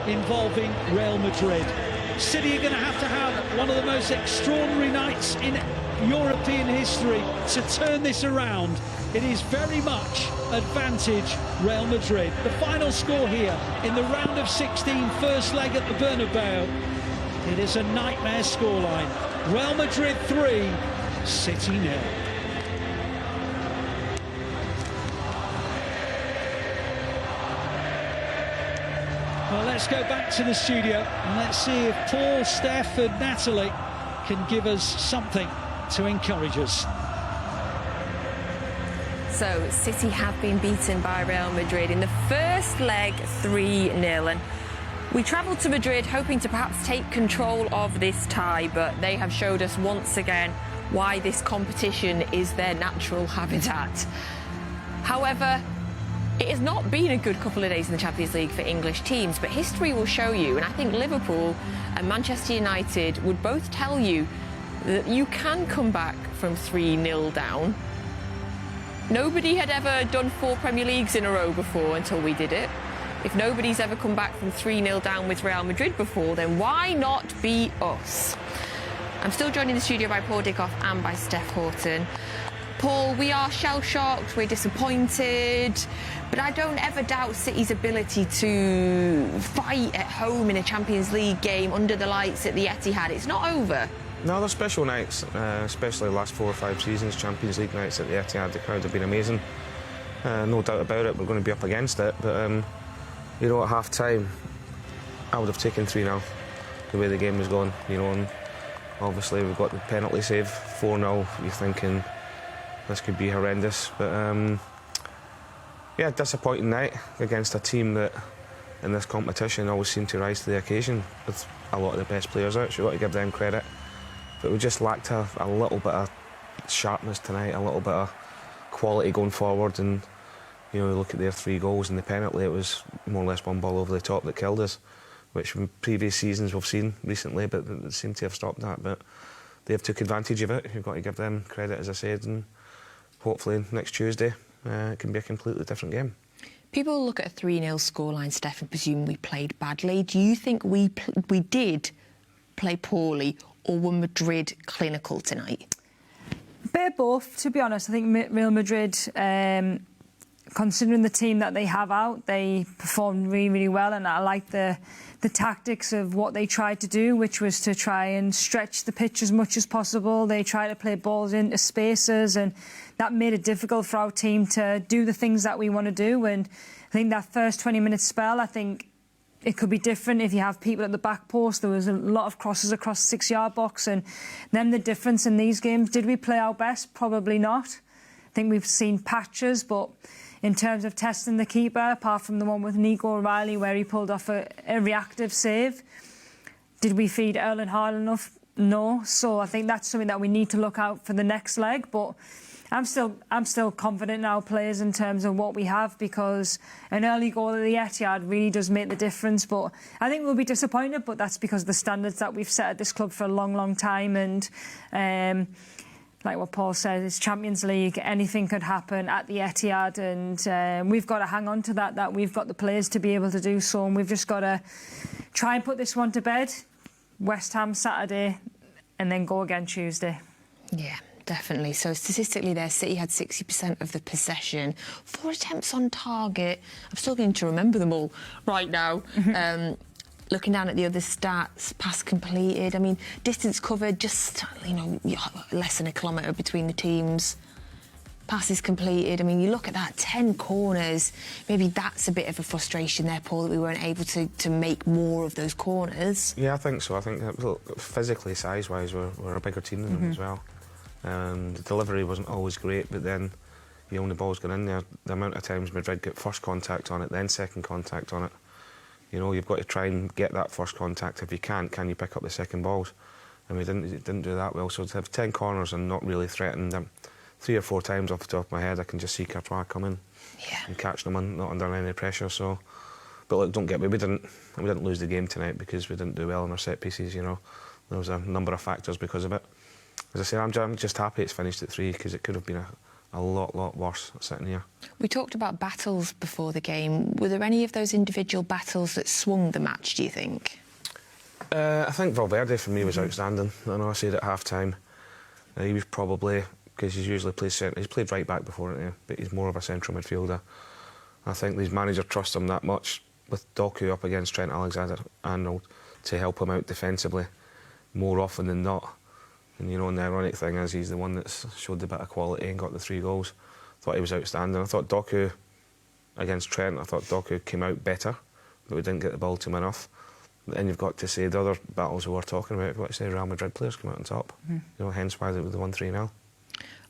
involving Real Madrid. City are going to have one of the most extraordinary nights in European history to turn this around. It is very much advantage Real Madrid. The final score here in the round of 16, first leg at the Bernabeu. It is a nightmare scoreline. Real Madrid 3, City 0. Well, let's go back to the studio and let's see if Paul, Steph and Natalie can give us something to encourage us. So, City have been beaten by Real Madrid in the first leg 3-0. And we travelled to Madrid hoping to perhaps take control of this tie, but they have showed us once again why this competition is their natural habitat. However, it has not been a good couple of days in the Champions League for English teams, but history will show you, and I think Liverpool and Manchester United would both tell you that you can come back from 3-0 down. Nobody had ever done 4 Premier Leagues in a row before until we did it. If nobody's ever come back from 3-0 down with Real Madrid before, then why not be us? I'm still joined in the studio by Paul Dickoff and by Steph Horton. Paul, we are shell-shocked, we're disappointed, but I don't ever doubt City's ability to fight at home in a Champions League game under the lights at the Etihad. It's not over. No, they're special nights, especially the last 4 or 5 seasons. Champions League nights at the Etihad, the crowd have been amazing. No doubt about it, we're going to be up against it, but you know, at half-time, I would have taken 3-0, the way the game was going, you know, and obviously we've got the penalty save, 4-0, you're thinking this could be horrendous, but yeah, disappointing night against a team that in this competition always seem to rise to the occasion with a lot of the best players out, so you've got to give them credit. But we just lacked a little bit of sharpness tonight, a little bit of quality going forward, and you know, you look at their 3 goals and the penalty, it was more or less one ball over the top that killed us, which in previous seasons we've seen recently, but it seemed to have stopped that. But they've took advantage of it. You've got to give them credit, as I said, and hopefully next Tuesday it can be a completely different game. People look at a 3-0 scoreline, Steph, and presume we played badly. Do you think we did play poorly, or were Madrid clinical tonight? A bit of both, to be honest. I think Real Madrid, considering the team that they have out, they performed really, really well, and I like the tactics of what they tried to do, which was to try and stretch the pitch as much as possible. They tried to play balls into spaces, and that made it difficult for our team to do the things that we want to do. And I think that first 20-minute spell, I think it could be different if you have people at the back post. There was a lot of crosses across the 6-yard box, and then the difference in these games. Did we play our best? Probably not. I think we've seen patches, but in terms of testing the keeper, apart from the one with Nico O'Reilly where he pulled off a reactive save, did we feed Erling Haaland enough? No. So I think that's something that we need to look out for the next leg. But I'm still confident in our players in terms of what we have, because an early goal at the Etihad really does make the difference. But I think we'll be disappointed, but that's because of the standards that we've set at this club for a long, long time. And like what Paul said, it's Champions League, anything could happen at the Etihad, and we've got to hang on to that we've got the players to be able to do so, and we've just got to try and put this one to bed. West Ham Saturday, and then go again Tuesday. Yeah. Definitely. So statistically there, City had 60% of the possession, 4 attempts on target. I'm still going to remember them all right now. Looking down at the other stats, pass completed, I mean, distance covered, just, you know, less than a kilometre between the teams. Passes completed, I mean, you look at that, 10 corners. Maybe that's a bit of a frustration there, Paul, that we weren't able to make more of those corners. Yeah, I think so. I think that, physically, size-wise, we're a bigger team than them as well. The delivery wasn't always great, but then, you know, when the ball's gone in there, the amount of times Madrid get first contact on it, then second contact on it, you know, you've got to try and get that first contact. If you can't, can you pick up the second balls? And we didn't do that well. So to have 10 corners and not really threaten them, 3 or 4 times off the top of my head, I can just see Courtois coming and catching them, not under any pressure. So, but look, don't get me, we didn't lose the game tonight because we didn't do well in our set pieces. You know, there was a number of factors because of it. As I say, I'm just happy it's finished at 3, because it could have been a lot worse sitting here. We talked about battles before the game. Were there any of those individual battles that swung the match, do you think? I think Valverde for me was outstanding. I know I said at half-time. He was probably, because he's usually played centre, he's played right back before, hasn't he? But he's more of a central midfielder. I think his manager trusts him that much with Doku up against Trent Alexander-Arnold to help him out defensively more often than not. And you know, and the ironic thing is he's the one that's showed a bit of quality and got the 3 goals. Thought he was outstanding. I thought Doku against Trent, I thought Doku came out better, but we didn't get the ball to him enough. Then you've got to say the other battles we were talking about, you've got to say Real Madrid players come out on top. You know, hence why they won 3-0.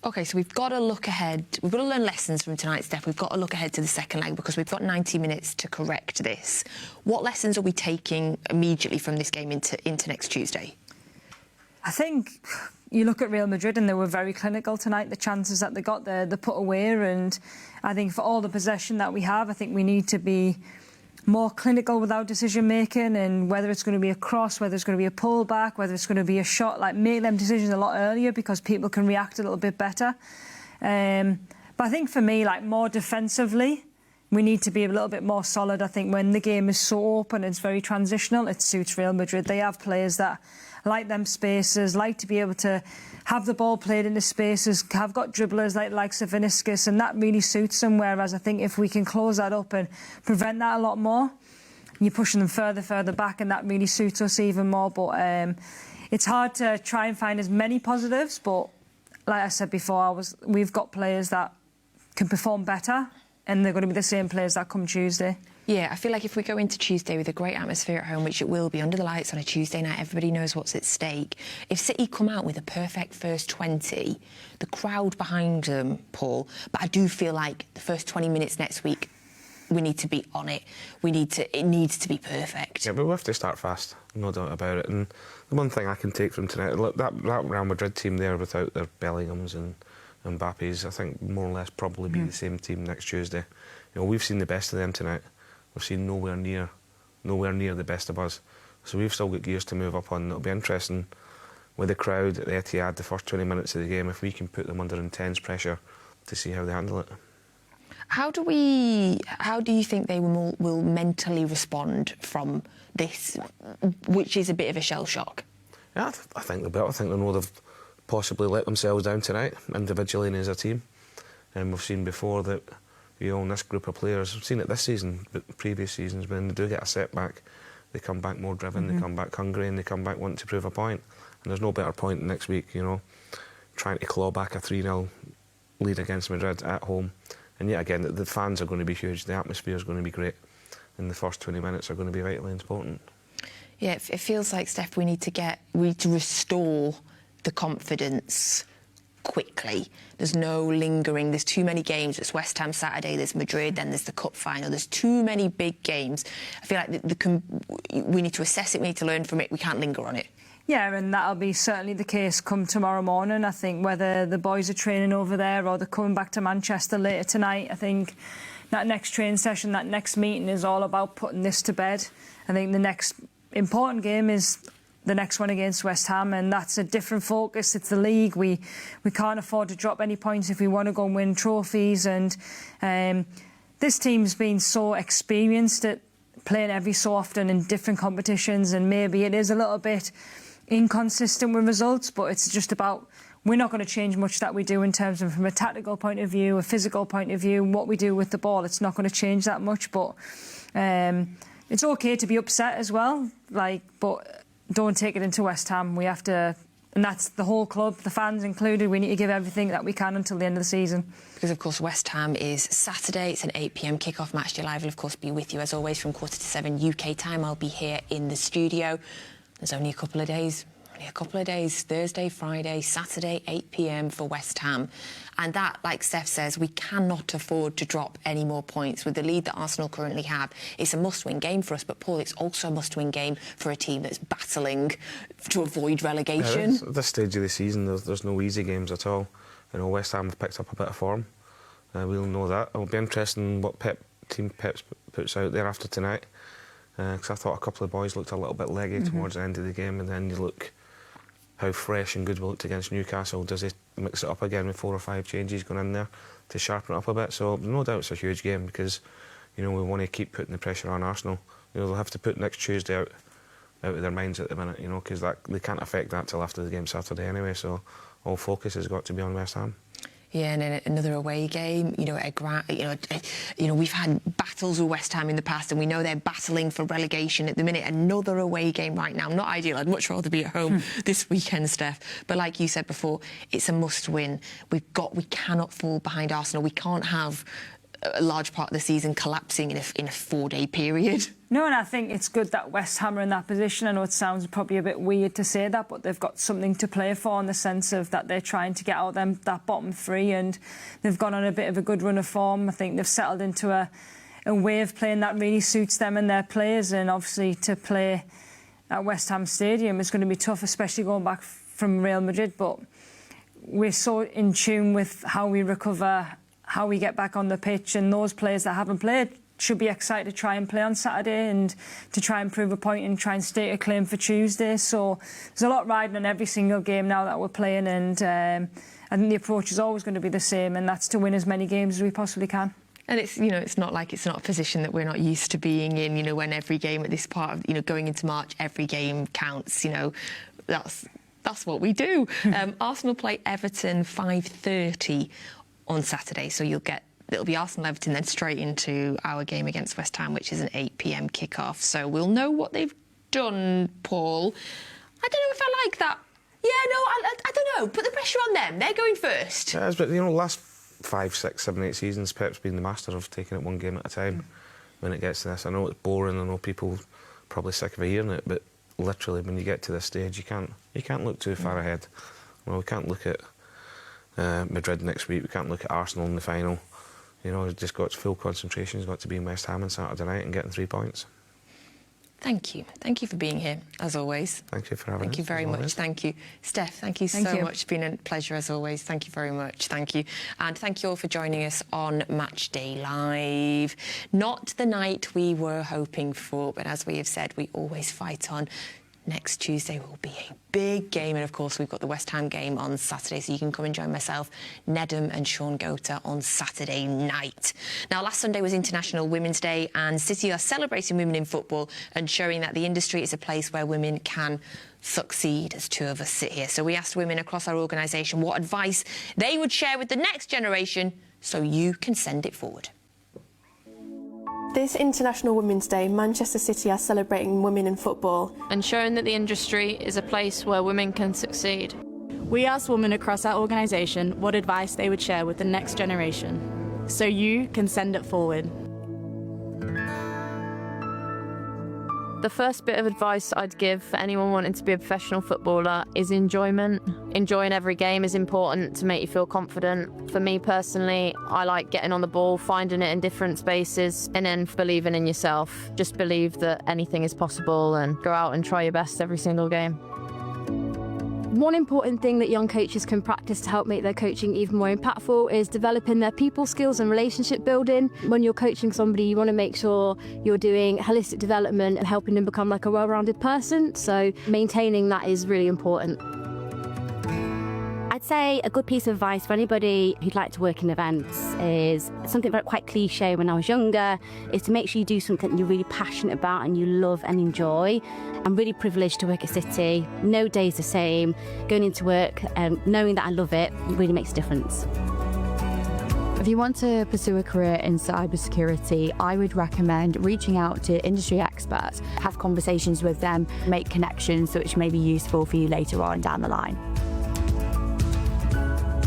OK, so we've got to look ahead. We've got to learn lessons from tonight's Steph. We've got to look ahead to the second leg because we've got 90 minutes to correct this. What lessons are we taking immediately from this game into next Tuesday? I think you look at Real Madrid and they were very clinical tonight. The chances that they got, they put away. And I think for all the possession that we have, I think we need to be more clinical with our decision-making, and whether it's going to be a cross, whether it's going to be a pull-back, whether it's going to be a shot, like make them decisions a lot earlier because people can react a little bit better. But I think for me, like more defensively, we need to be a little bit more solid. I think when the game is so open, it's very transitional, it suits Real Madrid. They have players that like them spaces, like to be able to have the ball played into spaces, have got dribblers like the likes of Vinicius, and that really suits them. Whereas I think if we can close that up and prevent that a lot more, you're pushing them further back, and that really suits us even more. But it's hard to try and find as many positives. But like I said before, we've got players that can perform better, and they're going to be the same players that come Tuesday. Yeah, I feel like if we go into Tuesday with a great atmosphere at home, which it will be under the lights on a Tuesday night, everybody knows what's at stake. If City come out with a perfect first 20, the crowd behind them, Paul, but I do feel like the first 20 minutes next week, we need to be on it. It needs to be perfect. Yeah, but we have to start fast, no doubt about it. And the one thing I can take from tonight, look, that Real Madrid team there without their Bellinghams and Mbappes, I think more or less probably be the same team next Tuesday. You know, we've seen the best of them tonight. We've seen nowhere near the best of us. So we've still got gears to move up on. It'll be interesting with the crowd at the Etihad, the first 20 minutes of the game, if we can put them under intense pressure to see how they handle it. How do you think they will mentally respond from this, which is a bit of a shell shock? Yeah, I think they'll be able. I think they know they've possibly let themselves down tonight, individually and as a team. And we've seen before that, you know, in this group of players, we've seen it this season, but previous seasons, when they do get a setback, they come back more driven, they come back hungry, and they come back wanting to prove a point. And there's no better point next week, you know, trying to claw back a 3-0 lead against Madrid at home. And yet again, the fans are going to be huge, the atmosphere is going to be great, and the first 20 minutes are going to be vitally important. Yeah, it feels like, Steph, we need to restore the confidence quickly. There's no lingering. There's too many games. It's West Ham Saturday, there's Madrid, then there's the cup final. There's too many big games. I feel like we need to assess it, we need to learn from it, we can't linger on it. Yeah, and that'll be certainly the case come tomorrow morning. I think whether the boys are training over there or they're coming back to Manchester later tonight, I think that next training session, that next meeting is all about putting this to bed. I think the next important game is the next one against West Ham, and that's a different focus. It's the league. We can't afford to drop any points if we want to go and win trophies. And this team's been so experienced at playing every so often in different competitions, and maybe it is a little bit inconsistent with results, but it's just about, we're not going to change much that we do in terms of from a tactical point of view, a physical point of view, what we do with the ball. It's not going to change that much, but it's okay to be upset as well, but don't take it into West Ham. We have to, and that's the whole club, the fans included. We need to give everything that we can until the end of the season. Because, of course, West Ham is Saturday. It's an 8 p.m. kick-off. Match Live will, of course, be with you, as always, from 6:45 UK time. I'll be here in the studio. There's only a couple of days. Thursday, Friday, Saturday, 8 p.m. for West Ham. And that, like Steph says, we cannot afford to drop any more points. With the lead that Arsenal currently have, it's a must-win game for us. But, Paul, it's also a must-win game for a team that's battling to avoid relegation. Yeah, at this stage of the season, there's no easy games at all. You know, West Ham have picked up a bit of form. We'll know that. It'll be interesting what Pep puts out there after tonight. Because I thought a couple of boys looked a little bit leggy towards the end of the game, and then you look how fresh and good we looked against Newcastle. Does he mix it up again with 4 or 5 changes going in there to sharpen it up a bit? So no doubt it's a huge game because, you know, we want to keep putting the pressure on Arsenal. You know, they'll have to put next Tuesday out of their minds at the minute, you know, because they can't affect that till after the game Saturday anyway. So all focus has got to be on West Ham. Yeah, and then another away game. You know, we've had battles with West Ham in the past, and we know they're battling for relegation at the minute. Another away game right now, not ideal. I'd much rather be at home this weekend, Steph. But like you said before, it's a must-win. We cannot fall behind Arsenal. We can't have a large part of the season collapsing in a 4-day period. No, and I think it's good that West Ham are in that position. I know it sounds probably a bit weird to say that, but they've got something to play for in the sense of that they're trying to get out that bottom 3, and they've gone on a bit of a good run of form. I think they've settled into a way of playing that really suits them and their players, and obviously to play at West Ham Stadium is going to be tough, especially going back from Real Madrid, but we're so in tune with how we recover, how we get back on the pitch, and those players that haven't played should be excited to try and play on Saturday and to try and prove a point and try and stake a claim for Tuesday. So there's a lot riding on every single game now that we're playing, and I think the approach is always going to be the same, and that's to win as many games as we possibly can. And it's, you know, it's not like it's not a position that we're not used to being in, you know, when every game at this part of, you know, going into March, every game counts, you know, that's what we do. Arsenal play Everton 5:30 on Saturday, so it'll be Arsenal-Everton, then straight into our game against West Ham, which is an 8 p.m. kick-off. So we'll know what they've done, Paul. I don't know if I like that. Yeah, no, I don't know. Put the pressure on them. They're going first. Yeah, but, you know, last 5, 6, 7, 8 seasons, Pep's been the master of taking it one game at a time when it gets to this. I know it's boring. I know people are probably sick of hearing it, but literally, when you get to this stage, you can't look too far ahead. Well, we can't look at Madrid next week. We can't look at Arsenal in the final. You know, it's just got full concentration. It's got to be in West Ham on Saturday night and getting 3 points. Thank you. Thank you for being here, as always. Thank you for having us. Thank you very much. Thank you. Steph, thank you so much. It's been a pleasure, as always. Thank you very much. Thank you. And thank you all for joining us on Match Day Live. Not the night we were hoping for, but as we have said, we always fight on. Next Tuesday will be a big game, and of course we've got the West Ham game on Saturday, so you can come and join myself, Nedum and Sean Gota on Saturday night. Now, last Sunday was International Women's Day, and City are celebrating women in football and showing that the industry is a place where women can succeed, as 2 of us sit here. So we asked women across our organisation what advice they would share with the next generation, so you can send it forward. This International Women's Day, Manchester City are celebrating women in football and showing that the industry is a place where women can succeed. We asked women across our organisation what advice they would share with the next generation, so you can send it forward. The first bit of advice I'd give for anyone wanting to be a professional footballer is enjoyment. Enjoying every game is important to make you feel confident. For me personally, I like getting on the ball, finding it in different spaces, and then believing in yourself. Just believe that anything is possible and go out and try your best every single game. One important thing that young coaches can practice to help make their coaching even more impactful is developing their people skills and relationship building. When you're coaching somebody, you want to make sure you're doing holistic development and helping them become like a well-rounded person. So maintaining that is really important. I'd say a good piece of advice for anybody who'd like to work in events is something quite cliche when I was younger, is to make sure you do something you're really passionate about and you love and enjoy. I'm really privileged to work at City. No day's the same. Going into work and knowing that I love it really makes a difference. If you want to pursue a career in cybersecurity, I would recommend reaching out to industry experts, have conversations with them, make connections which may be useful for you later on down the line.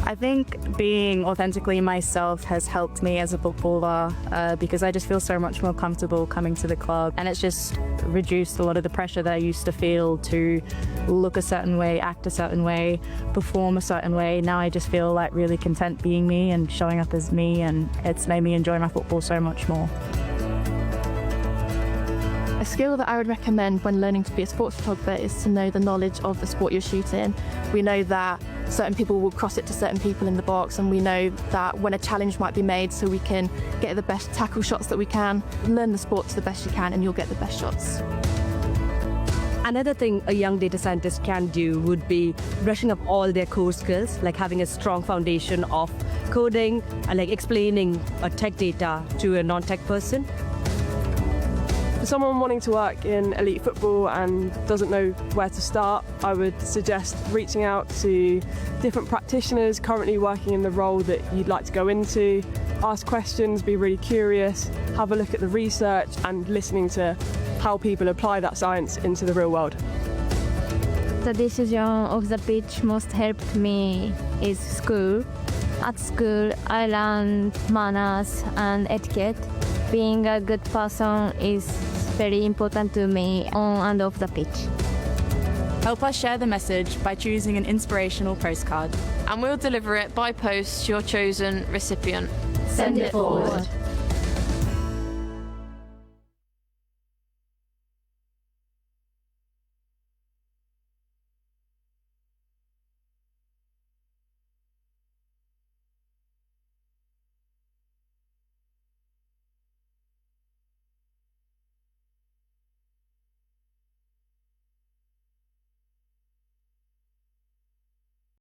I think being authentically myself has helped me as a footballer because I just feel so much more comfortable coming to the club, and it's just reduced a lot of the pressure that I used to feel to look a certain way, act a certain way, perform a certain way. Now I just feel like really content being me and showing up as me, and it's made me enjoy my football so much more. A skill that I would recommend when learning to be a sports photographer is to know the knowledge of the sport you're shooting. We know that certain people will cross it to certain people in the box, and we know that when a challenge might be made, so we can get the best tackle shots that we can. Learn the sport to the best you can and you'll get the best shots. Another thing a young data scientist can do would be brushing up all their core skills, like having a strong foundation of coding and like explaining tech data to a non-tech person. For someone wanting to work in elite football and doesn't know where to start, I would suggest reaching out to different practitioners currently working in the role that you'd like to go into. Ask questions, be really curious, have a look at the research and listening to how people apply that science into the real world. The decision of the pitch most helped me is school. At school, I learned manners and etiquette. Being a good person is very important to me on and off the pitch. Help us share the message by choosing an inspirational postcard. And we'll deliver it by post to your chosen recipient. Send it forward.